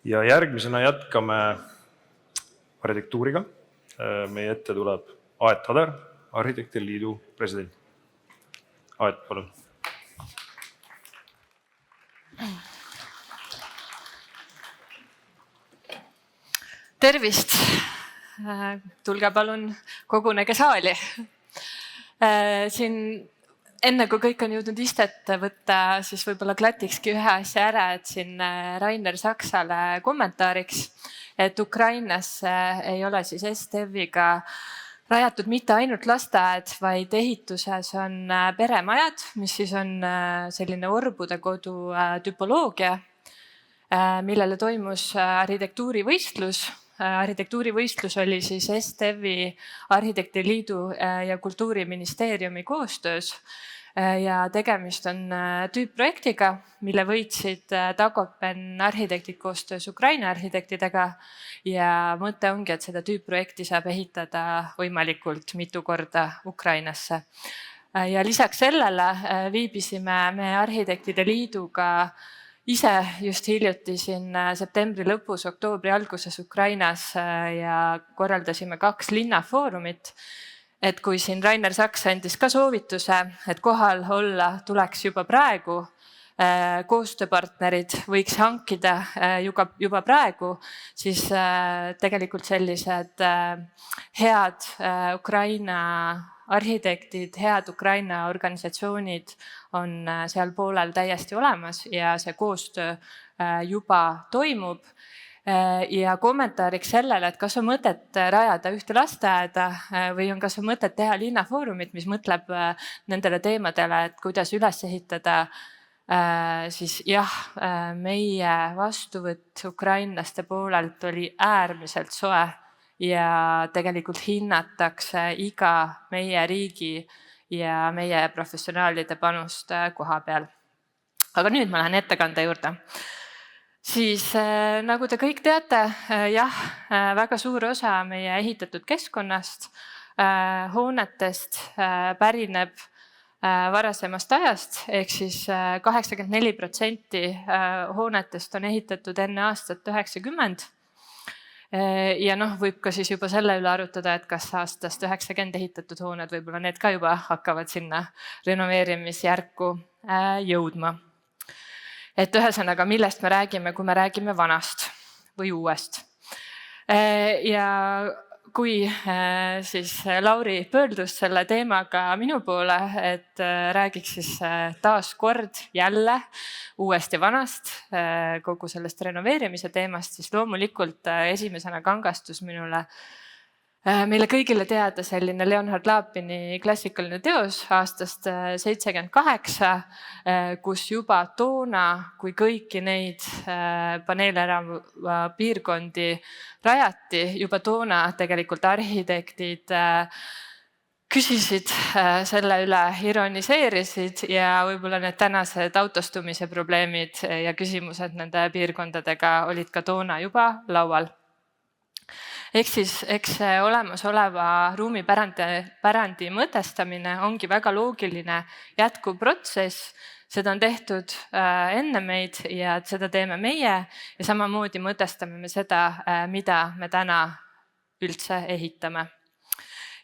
Ja järgmisena jätkame arhitektuuriga. Meie ette tuleb Aet Tader, Arhitektide Liidu president. Aet, palun. Tervist! Tulge palun kogunege saali. Siin enne kui kõik on jõudnud istet võtta, siis võib-olla klatikski ühe asja ära, et siin Rainer Saksale kommentaariks, et Ukrainas ei ole siis STEV-iga rajatud mitte ainult lasteaed, vaid ehituses on peremajad, mis siis on selline orbude kodu tüpoloogia, millele toimus arhitektuurivõistlus. Arhitektuurivõistlus oli siis STEV-i, Arhitektide Liidu ja Kultuuriministeeriumi koostöös ja tegemist on tüüpprojektiga, mille võitsid Dagopen arhitektid koostöös Ukraina arhitektidega ja mõte ongi, et seda tüüpprojekti saab ehitada võimalikult mitu korda Ukrainasse. Ja lisaks sellele viibisime me Arhitektide Liiduga ise just hiljuti siin septembri lõpus, oktoobri alguses Ukrainas ja korraldasime 2 linnafoorumit. Et kui siin Rainer Saks andis ka soovituse, et kohal olla tuleks juba praegu, koostööpartnerid võiks hankida juba praegu, siis tegelikult sellised head Ukraina arhitektid, head Ukraina organisatsioonid on seal poolel täiesti olemas ja see koostöö juba toimub. Ja kommentaariks sellele, et kas on mõtet rajada ühte lasteaeda või on kas on mõtet teha linnafoorumit, mis mõtleb nendele teemadele, et kuidas üles ehitada, siis jah, meie vastuvõtt ukrainlaste poolelt oli äärmiselt soe ja tegelikult hinnatakse iga meie riigi ja meie professionaalide panust koha peal. Aga nüüd ma lähen ettekande juurde. Siis nagu te kõik teate, jah, väga suur osa meie ehitatud keskkonnast, hoonetest pärineb varasemast ajast, ehk siis 84% hoonetest on ehitatud enne aastat 90. Ja võib ka siis juba selle üle arutada, et kas aastast 90 ehitatud hooned, võib-olla need ka juba hakkavad sinna renoveerimisjärku jõudma. Et ühesõnaga, millest me räägime, kui me räägime vanast või uuest. Ja kui siis Lauri pöördus selle teemaga minu poole, et räägiks siis taas kord jälle uuest ja vanast kogu sellest renoveerimise teemast, siis loomulikult esimesena kangastus meile kõigile teada selline Leonhard Lapini klassikaline teos aastast 78, kus juba toona, kui kõiki neid paneelerama piirkondi rajati, juba toona tegelikult arhitektid küsisid selle üle, ironiseerisid ja võib-olla need tänased autostumise probleemid ja küsimused nende piirkondadega olid ka toona juba laual. Eks olemasoleva ruumipärandi mõtestamine ongi väga loogiline jätkuv protsess. Seda on tehtud enne meid ja seda teeme meie ja samamoodi mõtestame me seda, mida me täna üldse ehitame.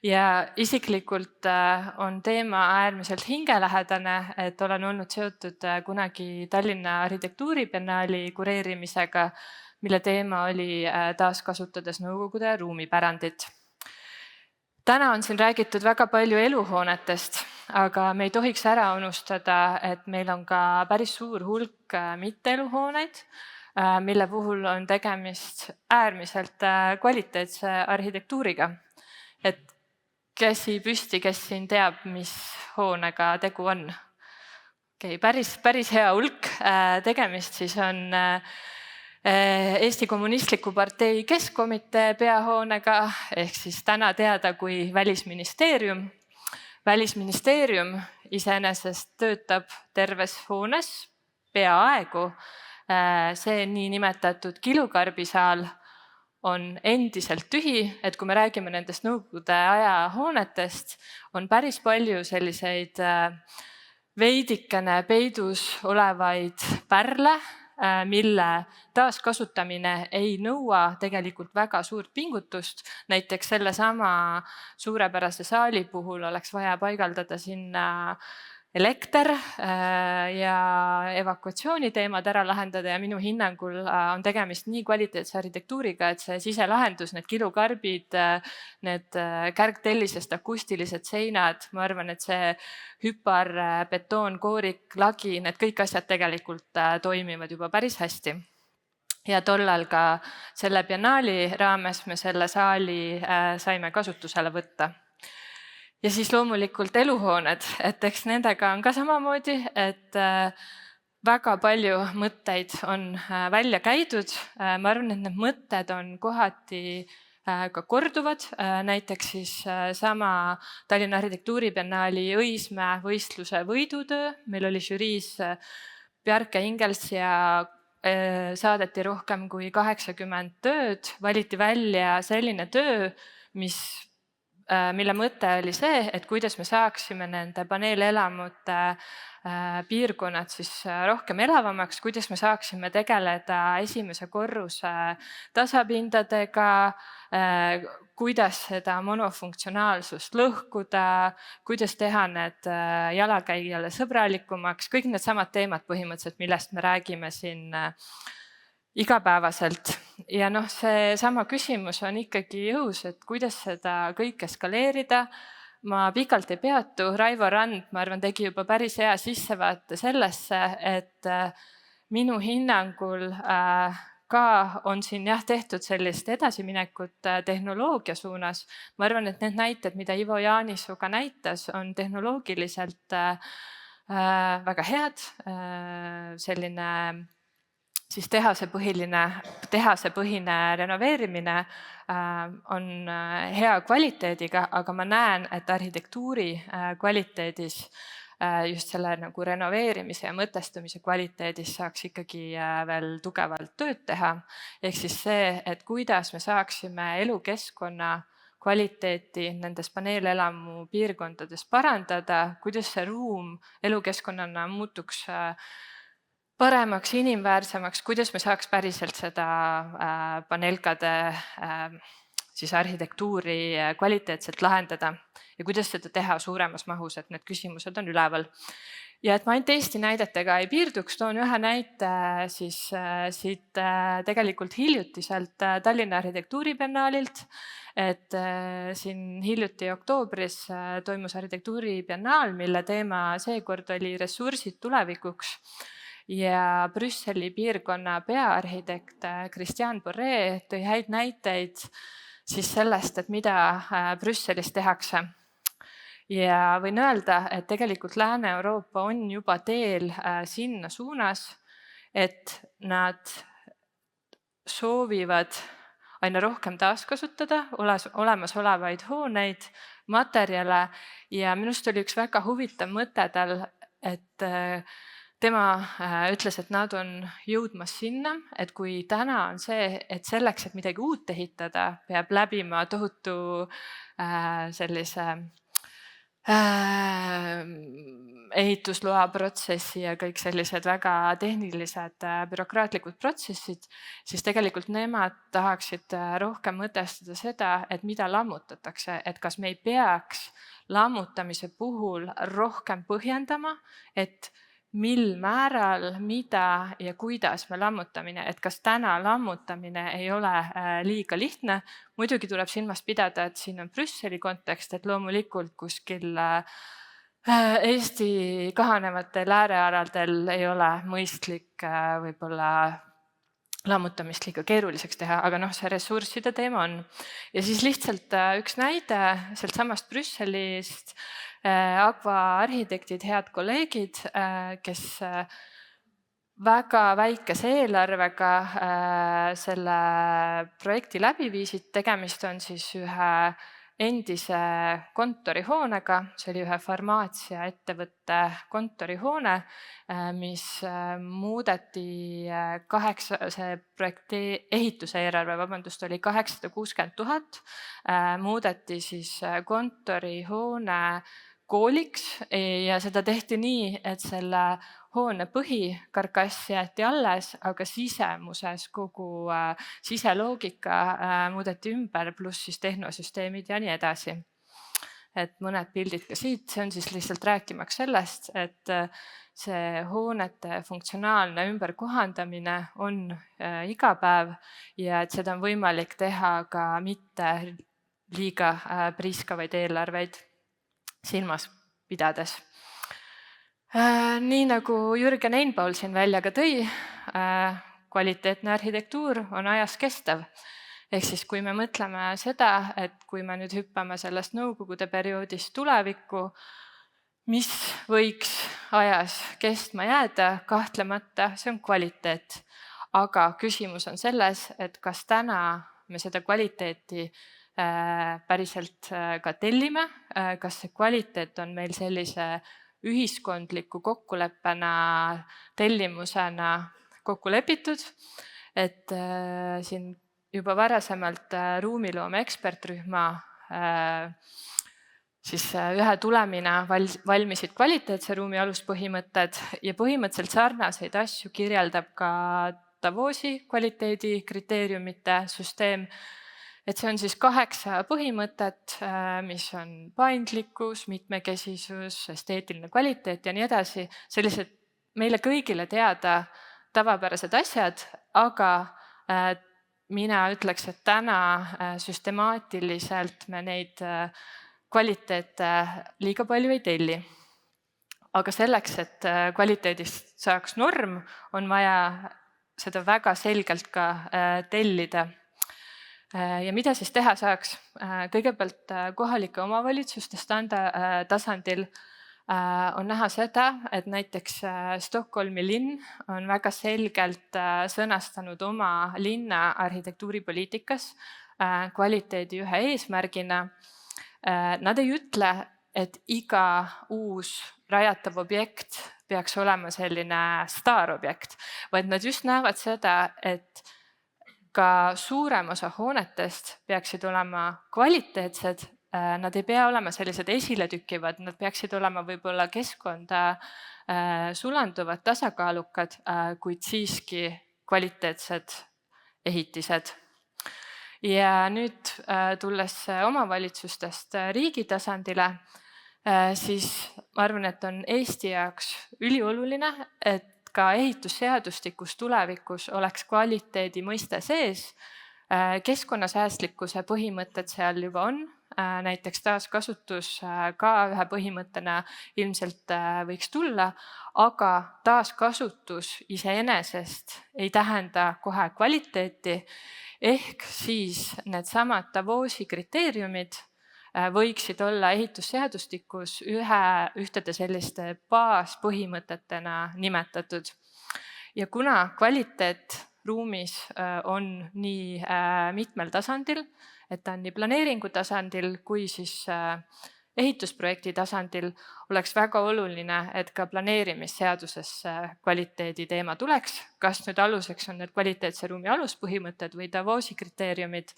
Ja isiklikult on teema äärmiselt hingelähedane, et olen olnud seotud kunagi Tallinna arhitektuuribiennaali kureerimisega, mille teema oli taaskasutades Nõukogude ruumipärandit. Täna on siin räägitud väga palju eluhoonetest, aga me ei tohiks ära unustada, et meil on ka päris suur hulk mitteeluhooneid, mille puhul on tegemist äärmiselt kvaliteetse arhitektuuriga. Et käsi püsti, kes siin teab, mis hoonega tegu on. Päris hea hulk tegemist siis on Eesti Kommunistliku Partei Keskkomitee peahoonega, ehk siis täna teada kui Välisministeerium. Välisministeerium iseenesest töötab terves hoones peaaegu. See niinimetatud kilukarbisaal on endiselt tühi, et kui me räägime nendest Nõukogude aja hoonetest, on päris palju selliseid veidikene peidus olevaid pärle, mille taaskasutamine ei nõua tegelikult väga suurt pingutust. Näiteks sellesama suurepärase saali puhul oleks vaja paigaldada sinna elekter ja evakuatsiooniteemad ära lahendada ja minu hinnangul on tegemist nii kvaliteetse arhitektuuriga, et see siselahendus, need kilukarbid, need kärgtellisest akustilised seinad, ma arvan, et see hüpar, betoon, koorik, lagi, need kõik asjad tegelikult toimivad juba päris hästi. Ja tollal ka selle biennaali raames me selle saali saime kasutusele võtta. Ja siis loomulikult eluhooned, et eks nendega on ka samamoodi, et väga palju mõtteid on välja käidud. Ma arvan, et need mõtted on kohati ka korduvad. Näiteks siis sama Tallinna arhitektuuribiennaali Õismäe võistluse võidutöö. Meil oli žüriis Bjarke Ingels ja saadeti rohkem kui 80 tööd. Valiti välja selline töö, mille mõte oli see, et kuidas me saaksime nende paneelelamute piirkonnad siis rohkem elavamaks, kuidas me saaksime tegeleda esimese korruse tasapindadega, kuidas seda monofunktsionaalsust lõhkuda, kuidas teha need jalakäijale sõbralikumaks, kõik need samad teemad põhimõtteliselt, millest me räägime siin igapäevaselt. Ja see sama küsimus on ikkagi jõus, et kuidas seda kõike skaleerida. Ma pikalt ei peatu, Raivo Rand, ma arvan, tegi juba päris hea sissevaate sellesse, et minu hinnangul ka on siin tehtud sellist edasiminekut tehnoloogia suunas. Ma arvan, et need näited, mida Ivo Jaanisoo ka näitas, on tehnoloogiliselt väga head, selline siis tehasepõhine renoveerimine on hea kvaliteediga, aga ma näen, et arhitektuuri kvaliteedis, just selle nagu renoveerimise ja mõtestamise kvaliteedis saaks ikkagi veel tugevalt tööd teha. Ehk siis see, et kuidas me saaksime elukeskkonna kvaliteeti nendes paneelelamu piirkondades parandada, kuidas see ruum elukeskkonnana muutuks paremaks, inimväärsemaks, kuidas me saaks päriselt seda paneelkade siis arhitektuuri kvaliteetselt lahendada ja kuidas seda teha suuremas mahus, et need küsimused on üleval. Ja et ma ainult Eesti näidetega ei piirduks, toon ühe näite siis siit tegelikult hiljutiselt Tallinna arhitektuuribiennaalilt, et siin hiljuti oktoobris toimus arhitektuuribiennaal, mille teema seekord oli ressursid tulevikuks. Ja Brüsseli piirkonna peaarhitekt Christian Borré tõi häid näiteid siis sellest, et mida Brüsselis tehakse. Ja võin öelda, et tegelikult Lääne-Euroopa on juba teel sinna suunas, et nad soovivad aina rohkem taaskasutada olemasolevaid hooneid, materjale ja minust oli üks väga huvitav mõte tal, et tema ütles, et nad on jõudmas sinna, et kui täna on see, et selleks, et midagi uut ehitada, peab läbima tohutu sellise ehitusloa protsessi ja kõik sellised väga tehnilised bürokraatlikud protsessid, siis tegelikult nemad tahaksid rohkem mõtestada seda, et mida lammutatakse, et kas me ei peaks lammutamise puhul rohkem põhjendama, et mil määral, mida ja kuidas me lammutamine, et kas täna lammutamine ei ole liiga lihtne. Muidugi tuleb silmas pidada, et siin on Brüsseli kontekst, et loomulikult kuskil Eesti kahanevatel äärealadel ei ole mõistlik võib-olla lammutamist liiga keeruliseks teha, aga see ressursside teema on. Ja siis lihtsalt üks näide sealt samast Brüsselist, Aqva arhitektid, head kolleegid, kes väga väikese eelarvega selle projekti läbi viisid. Tegemist on siis ühe endise kontorihoonega, see oli ühe farmaatsiaettevõtte kontorihoone, mis muudeti see projekti ehituse eelarve, oli 860 000, muudeti siis kontorihoone kooliks ja seda tehti nii, et selle hoone põhikarkass jäeti alles, aga sisemuses kogu siseloogika muudeti ümber, pluss siis tehnosüsteemid ja nii edasi. Et mõned pildid ka siit, see on siis lihtsalt rääkimaks sellest, et see hoonete funktsionaalne ümberkohandamine on iga päev ja et seda on võimalik teha ka mitte liiga priiskavaid eelarveid silmas pidades. Nii nagu Jürgen Einpaul siin välja ka tõi, kvaliteetne arhitektuur on ajas kestev. Ehk siis kui me mõtleme seda, et kui me nüüd hüppame sellest nõukogude perioodist tulevikku, mis võiks ajas kestma jääda, kahtlemata see on kvaliteet. Aga küsimus on selles, et kas täna me seda kvaliteeti päriselt ka tellime, kas see kvaliteet on meil sellise ühiskondliku kokkuleppena, tellimusena kokku lepitud, et siin juba varasemalt ruumiloome ekspertrühma siis ühe tulemina valmisid kvaliteetse ruumi aluspõhimõtted ja põhimõtteliselt sarnaseid asju kirjeldab ka Davosi kvaliteedi kriteeriumite süsteem. Et see on siis 8 põhimõtet, mis on paindlikkus, mitmekesisus, esteetiline kvaliteet ja nii edasi. Sellised meile kõigile teada tavapärased asjad, aga mina ütleks, et täna süstemaatiliselt me neid kvaliteete liiga palju ei telli. Aga selleks, et kvaliteedist saaks norm, on vaja seda väga selgelt ka tellida. Ja mida siis teha saaks? Kõigepealt kohalike omavalitsuste tasandil on näha seda, et näiteks Stockholmi linn on väga selgelt sõnastanud oma linna arhitektuuripoliitikas kvaliteedi ühe eesmärgina. Nad ei ütle, et iga uus rajatav objekt peaks olema selline staarobjekt, vaid nad just näevad seda, et ka suurem osa hoonetest peaksid olema kvaliteetsed. Nad ei pea olema sellised esiletükkivad, nad peaksid olema võib-olla keskkonda sulanduvad, tasakaalukad, kuid siiski kvaliteetsed ehitised. Ja nüüd tulles omavalitsustest riigi tasandile, siis ma arvan, et on Eesti jaoks ülioluline, et ka ehitusseadustikus tulevikus oleks kvaliteedi mõiste sees. Keskkonnasäästlikkuse põhimõtted seal juba on, näiteks taaskasutus ka ühe põhimõttena ilmselt võiks tulla, aga taaskasutus iseenesest ei tähenda kohe kvaliteeti, ehk siis needsamad Davosi kriteeriumid võiksid olla ehitusseadustikus ühtede selliste baaspõhimõtetena nimetatud. Ja kuna kvaliteet ruumis on nii mitmel tasandil, et ta on nii planeeringu tasandil kui siis ehitusprojekti tasandil, oleks väga oluline, et ka planeerimisseadusesse kvaliteedi teema tuleks. Kas nüüd aluseks on need kvaliteetse ruumi aluspõhimõtted või Davosi kriteeriumid,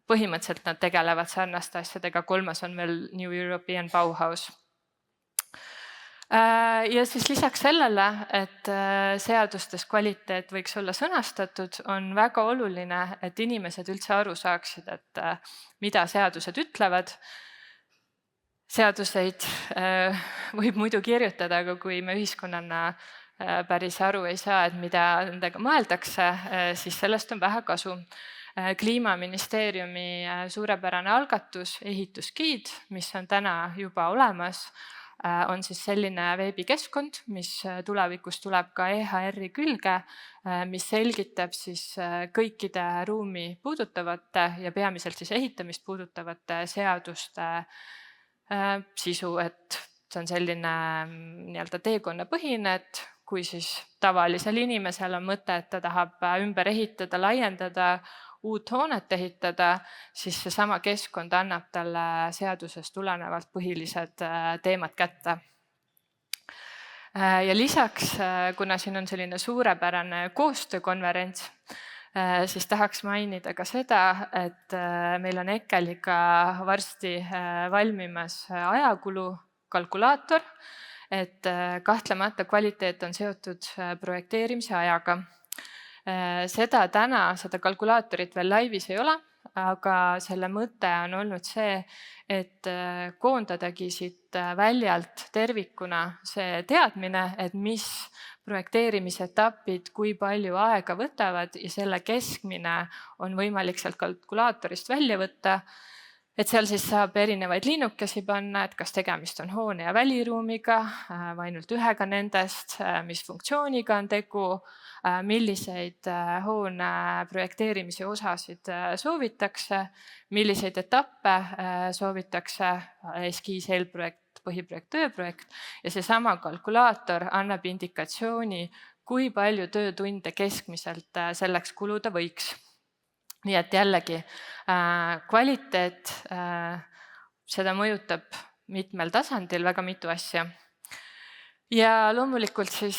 põhimõtteliselt nad tegelevad sarnaste asjadega, 3. on veel New European Bauhaus. Ja siis lisaks sellele, et seadustes kvaliteet võiks olla sõnastatud, on väga oluline, et inimesed üldse aru saaksid, et mida seadused ütlevad. Seaduseid võib muidu kirjutada, aga kui me ühiskonnana päris aru ei saa, et mida nendega mõeldakse, siis sellest on vähe kasu. Kliimaministeeriumi suurepärane algatus, ehitusgiid, mis on täna juba olemas, on siis selline veebikeskkond, mis tulevikus tuleb ka EHR-i külge, mis selgitab siis kõikide ruumi puudutavate ja peamiselt siis ehitamist puudutavate seaduste sisu, et see on selline nii-öelda teekonnapõhine, et kui siis tavalisel inimesel on mõte, et ta tahab ümber ehitada, laiendada, uut hoonet ehitada, siis seesama keskkond annab talle seadusest tulenevalt põhilised teemad kätte. Ja lisaks, kuna siin on selline suurepärane koostöökonverents, siis tahaks mainida ka seda, et meil on EKKEL-iga varsti valmimas ajakulu kalkulaator, et kahtlemata kvaliteet on seotud projekteerimise ajaga. Seda kalkulaatorit veel laivis ei ole, aga selle mõte on olnud see, et koondadagi siit väljalt tervikuna see teadmine, et mis projekteerimisetapid kui palju aega võtavad ja selle keskmine on võimalik sealt kalkulaatorist välja võtta. Et seal siis saab erinevaid linnukesi panna, et kas tegemist on hoone ja väliruumiga või ainult ühega nendest, mis funktsiooniga on tegu, milliseid hoone projekteerimise osasid soovitakse, milliseid etappe soovitakse, eskiis, eelprojekt, põhiprojekt, tööprojekt ja seesama kalkulaator annab indikatsiooni, kui palju töötunde keskmiselt selleks kuluda võiks. Nii et jällegi kvaliteet, seda mõjutab mitmel tasandil väga mitu asja. Ja loomulikult siis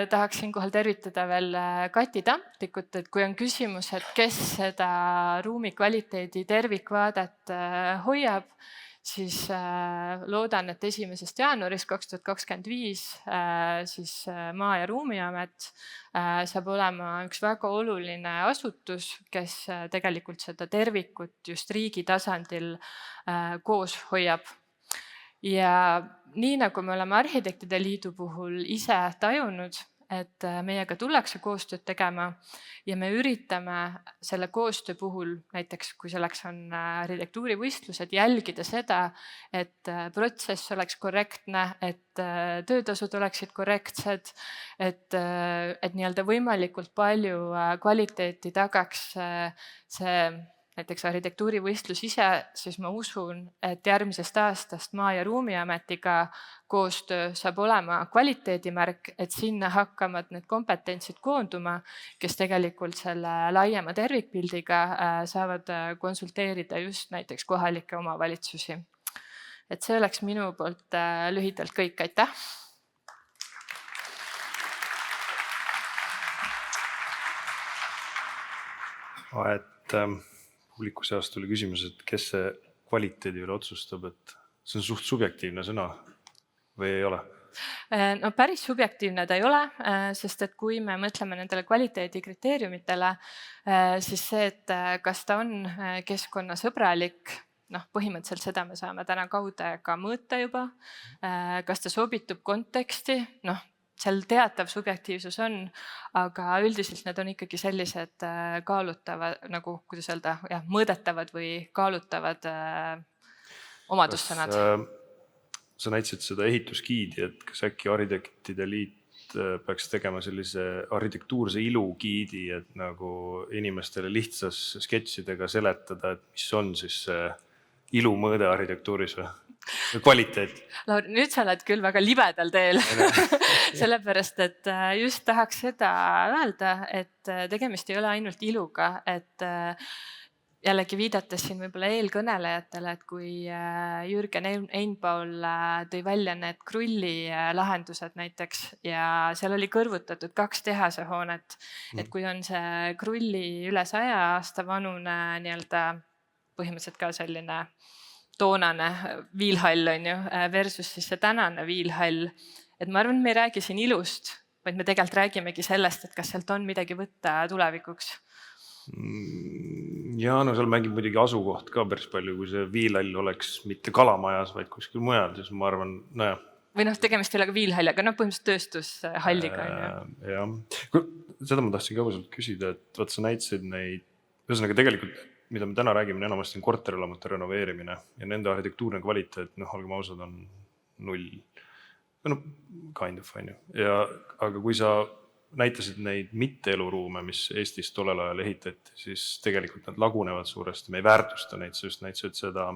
tahaks siinkohal tervitada veel Kati Tamptikut, et kui on küsimus, et kes seda ruumi kvaliteedi tervikvaadet hoiab, siis loodan, et 1. jaanuarist 2025 siis Maa- ja Ruumiamet saab olema üks väga oluline asutus, kes tegelikult seda tervikut just riigi tasandil koos hoiab. Ja nii nagu me oleme Arhitektide Liidu puhul ise tajunud, et meiega tullakse koostööd tegema ja me üritame selle koostöö puhul, näiteks kui selleks on arhitektuurivõistlused, jälgida seda, et protsess oleks korrektne, et töötasud oleksid korrektsed, et nii-öelda võimalikult palju kvaliteeti tagaks see näiteks arhitektuurivõistlus ise, siis ma usun, et järgmisest aastast Maa- ja Ruumiametiga koostöö saab olema kvaliteedimärk, et sinna hakkavad need kompetentsid koonduma, kes tegelikult selle laiema tervikpildiga saavad konsulteerida just näiteks kohalikke omavalitsusi. Et see oleks minu poolt lühidalt kõik, aitäh! Publiku seast tuli küsimus, et kes see kvaliteedi üle otsustab, et see on suht subjektiivne sõna või ei ole? No päris subjektiivne ta ei ole, sest et kui me mõtleme nendele kvaliteedikriteeriumitele, siis see, et kas ta on keskkonnasõbralik, põhimõtteliselt seda me saame täna kaudega mõõta juba, kas ta sobitub konteksti, seal teatav subjektiivsus on, aga üldiselt need on ikkagi sellised kaalutavad, nagu kuidas öelda, mõõdetavad või kaalutavad omadussõnad. Sa näitasid seda ehitusgiidi, et kas äkki Arhitektide Liit peaks tegema sellise arhitektuurse ilugiidi, et nagu inimestele lihtsas sketšidega seletada, et mis on siis see ilumõõde arhitektuuris või? Kvaliteet. Lauri, nüüd sa oled küll väga libedal teel, sellepärast, et just tahaks seda öelda, et tegemist ei ole ainult iluga, et jällegi viidates siin võib-olla eelkõnelejatele, et kui Jürgen Einpaul tõi välja need Krulli lahendused näiteks ja seal oli kõrvutatud 2 tehasehoonet, et kui on see Krulli üle 100 aasta vanune nii-öelda põhimõtteliselt ka selline toonane viilhall on ju, versus siis see tänane viilhall. Et ma arvan, et me ei räägi siin ilust, vaid me tegelikult räägimegi sellest, et kas sealt on midagi võtta tulevikuks. Ja seal mängib muidugi asukoht ka päris palju, kui see viilhall oleks mitte Kalamajas, vaid kuskil mujal, siis ma arvan, Või tegemist ei ole ka viilhalliga, põhimõtteliselt tööstushalliga on ju. Jah, seda ma tahtsin ka ausalt küsida, et sa näitasid neid, ühesõnaga tegelikult mida me täna räägime, enamasti on korterelamute renoveerimine ja nende arhitektuurne kvaliteet, olgem ausad, on 0. Kind of, on ju. Aga kui sa näitasid neid mitte-eluruume, mis Eestis tollel ajal ehitati, siis tegelikult nad lagunevad suuresti, me ei väärtusta neid, sa just näitasid seda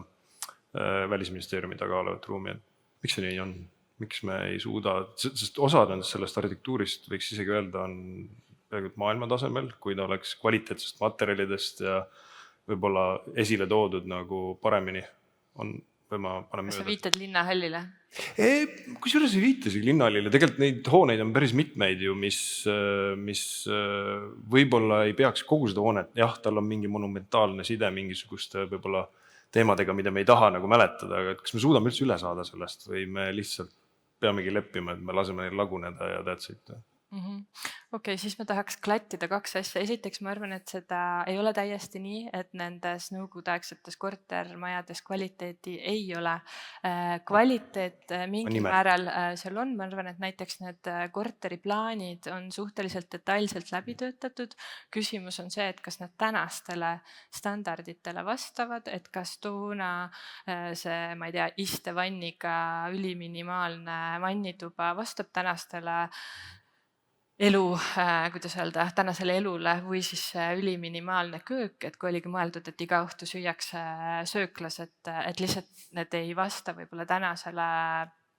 Välisministeeriumi taga olevat ruumi. Miks see nii on? Miks me ei suuda, sest osad on sellest arhitektuurist, võiks isegi öelda, on maailmatasemel, kui ta oleks kvaliteetsest materjalidest ja võib-olla esile toodud nagu paremini. või ma panen kas sa mööda? viitad linnahallile? Kusjuures ei viita isegi linnahallile, tegelikult neid hooneid on päris mitmeid ju, mis võib-olla ei peaks kogu seda hoonet, jah, tal on mingi monumentaalne side mingisuguste võib-olla teemadega, mida me ei taha nagu mäletada, aga kas me suudame üldse üle saada sellest või me lihtsalt peamegi leppima, et me laseme neil laguneda ja that's it? Okei, siis ma tahaks klattida 2 asja. Esiteks, ma arvan, et seda ei ole täiesti nii, et nendes nõukogudeaegsetes kortermajades kvaliteeti ei ole. Kvaliteet mingil määral seal on. Ma arvan, et näiteks need korteriplaanid on suhteliselt detailselt läbi töötatud. Küsimus on see, et kas nad tänastele standarditele vastavad, et kas toona see, ma ei tea, istevanniga üliminimaalne vannituba vastab tänastele kuidas öelda, tänasele elule või siis üliminimaalne köök, et kui oligi mõeldud, et iga õhtu süüakse sööklas, et lihtsalt need ei vasta võib-olla tänasele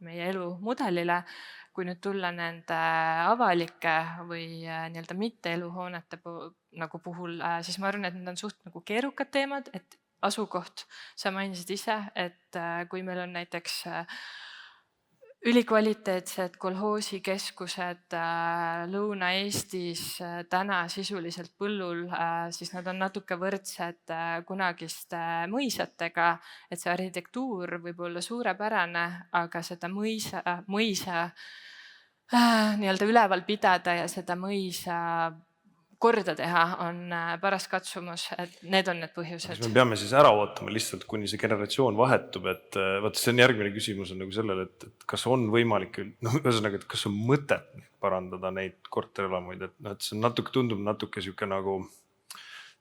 meie elumudelile. Kui nüüd tulla nende avalike või nii-öelda mitte eluhoonete nagu puhul, siis ma arvan, et need on suht nagu keerukad teemad, et asukoht, sa mainisid ise, et kui meil on näiteks ülikvaliteetsed kolhoosikeskused Lõuna-Eestis täna sisuliselt põllul, siis nad on natuke võrdsed kunagiste mõisatega, et see arhitektuur võib olla suurepärane, aga seda mõisa nii-öelda üleval pidada ja seda mõisa korda teha on paras katsumus, et need on need põhjused. Me peame siis ära ootama lihtsalt, kuni see generatsioon vahetub, et vaata, see on järgmine küsimus on nagu sellele, et kas on võimalik, ühesõnaga, et kas on mõtet parandada neid korterelamuid, et see tundub natuke siuke nagu,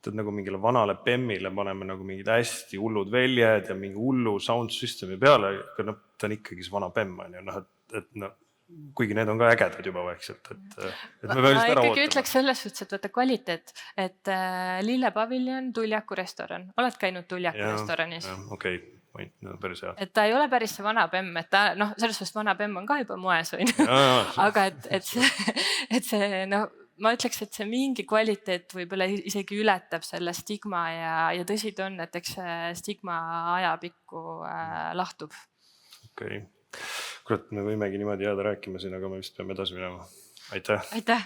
et nagu mingile vanale Bemmile paneme nagu mingid hästi hullud väljed ja mingi hullu sound system'i peale, aga ta on ikkagi see vana Bemm, et kuigi need on ka ägedad juba vaikselt, et me peame just ära ikkagi ütleks selles suhtes, et võtta kvaliteet, et Lillepaviljon, Tuljaku restoran. Oled käinud Tuljaku restoranis? Okei, päris hea. Et ta ei ole päris see vana Bemm, et ta, selles suhtes vana Bemm on ka juba moes, aga et see, ma ütleks, et see mingi kvaliteet võib-olla isegi ületab selle stigma ja tõsi ta on, et eks see stigma ajapikku lahtub. Okei. Kurat, me võimegi niimoodi jääda rääkima siin, aga me vist peame edasi minema. Aitäh! Aitäh!